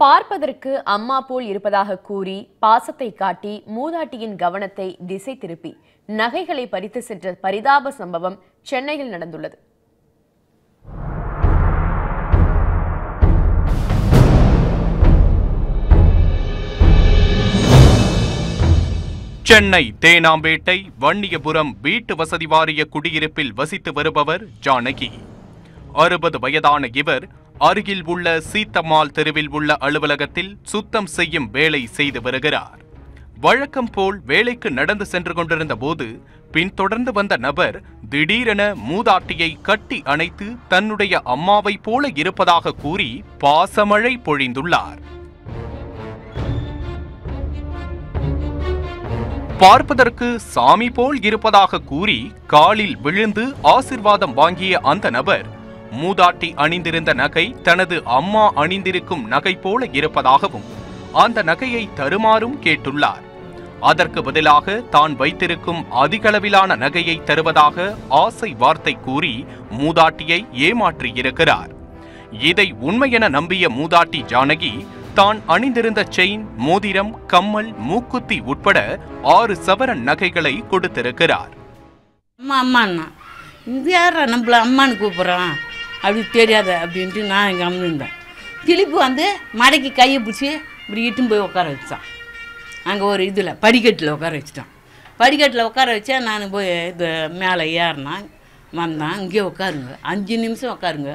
பார்ப்பதற்கு அம்மா போல் இருப்பதாக கூறி பாசத்தை காட்டி மூதாட்டியின் கவனத்தை திசை திருப்பி நகைகளை பறித்து சென்ற பரிதாப சம்பவம் சென்னையில் நடந்துள்ளது. சென்னை தேனாம்பேட்டை வன்னியபுரம் வீட்டு வசதி வாரிய குடியிருப்பில் வசித்து வருபவர் ஜானகி. 60 வயதான இவர் அருகில் உள்ள சீத்தம்மாள் தெருவில் உள்ள அலுவலகத்தில் சுத்தம் செய்யும் வேலை செய்து வருகிறார். வழக்கம் போல் வேலைக்கு நடந்து சென்று கொண்டிருந்த போது பின்தொடர்ந்து வந்த நபர் திடீரென மூதாட்டியை கட்டி அணைத்து தன்னுடைய அம்மாவை போல இருப்பதாக கூறி பாசமழை பொழிந்துள்ளார். பார்ப்பதற்கு சாமி போல் இருப்பதாக கூறி காலில் விழுந்து ஆசிர்வாதம் வாங்கிய அந்த நபர் மூதாட்டி அணிந்திருந்த நகை தனது அம்மா அணிந்திருக்கும் நகை போல இருப்பதாகவும் அந்த நகையை தருமாறும் கேட்டுள்ளார். அதற்கு பதிலாக தான் வைத்திருக்கும் அதிகளவிலான நகையை தருவதாக ஆசை வார்த்தை கூறி மூதாட்டியை ஏமாற்றியிருக்கிறார். இதை உண்மையென நம்பிய மூதாட்டி ஜானகி தான் அணிந்திருந்த செயின், மோதிரம், கம்மல், மூக்குத்தி உட்பட 6 சவரன் நகைகளை கொடுத்திருக்கிறார். நம்மள அம்மான்னு கூப்பிட்றான் அப்படி தெரியாத அப்படின்ட்டு நான் எங்கள் அம்மா இருந்தேன். திருப்பி வந்து மடக்கி கையை பிடிச்சி இப்படி இட்டுன்னு போய் உட்கார வச்சான். அங்கே ஒரு இதில் படிக்கட்டில் உட்கார வச்சுட்டான். படிக்கட்டில் உட்கார வச்சா நான் போய் இது மேலே ஏறினான் வந்தான். இங்கே உட்காருங்க, 5 நிமிஷம் உட்காருங்க,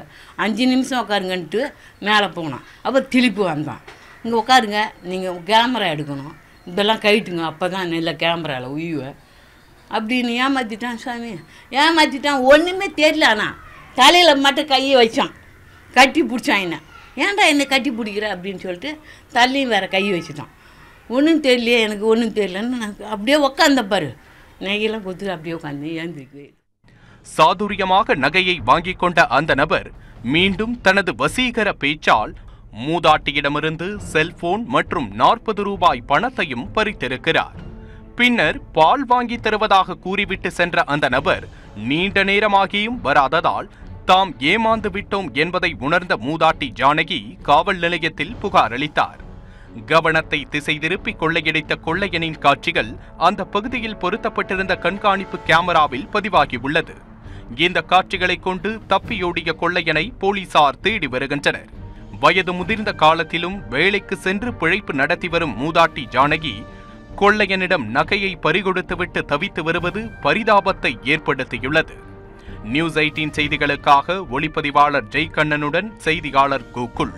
5 நிமிஷம் உட்காருங்கன்ட்டு மேலே போனான். அப்புறம் திருப்பி வந்தான். இங்கே உட்காருங்க, நீங்கள் கேமரா எடுக்கணும், இதெல்லாம் கைட்டுங்க, அப்போ தான் நல்ல கேமராவில் உய்வேன் அப்படின்னு ஏமாற்றிட்டான். சாமி ஏமாற்றிட்டான். ஒன்றுமே தெரியல. ஆனால் தலையில் மட்டும் கையை வச்சான், கட்டி பிடிச்சான். என்ன ஏன்டா என்னை கட்டி பிடிக்கிற அப்படின்னு சொல்லிட்டு தலையும் வேறு கை வச்சுட்டான். ஒன்றும் தெரியலையே, எனக்கு ஒன்றும் தெரியலன்னு நான் அப்படியே உட்காந்தப்பாரு. நகையெல்லாம் கொடுத்துட்டு அப்படியே உட்காந்து ஏந்திருக்கு. சாதுரியமாக நகையை வாங்கிக் கொண்ட அந்த நபர் மீண்டும் தனது வசீகர பேச்சால் மூதாட்டியிடமிருந்து செல்போன் மற்றும் 40 ரூபாய் பணத்தையும் பறித்திருக்கிறார். பின்னர் பால் வாங்கி தருவதாக கூறிவிட்டு சென்ற அந்த நபர் நீண்ட நேரமாகியும் வராததால் தாம் ஏமாந்து விட்டோம் என்பதை உணர்ந்த மூதாட்டி ஜானகி காவல் நிலையத்தில் புகார் அளித்தார். கவனத்தை திசை திருப்பி கொள்ளையடித்த கொள்ளையனின் காட்சிகள் அந்த பகுதியில் பொருத்தப்பட்டிருந்த கண்காணிப்பு கேமராவில் பதிவாகியுள்ளது. இந்த காட்சிகளை கொண்டு தப்பியோடிய கொள்ளையனை போலீசார் தேடி வருகின்றனர். வயது முதிர்ந்த காலத்திலும் வேலைக்கு சென்று பிழைப்பு நடத்தி வரும் மூதாட்டி ஜானகி கொள்ளையனிடம் நகையை பறிகொடுத்துவிட்டு தவித்து வருவது பரிதாபத்தை ஏற்படுத்தியுள்ளது. நியூஸ் 18 செய்திகளுக்காக ஒளிப்பதிவாளர் ஜெய்கண்ணனுடன் செய்தியாளர் கோகுல்.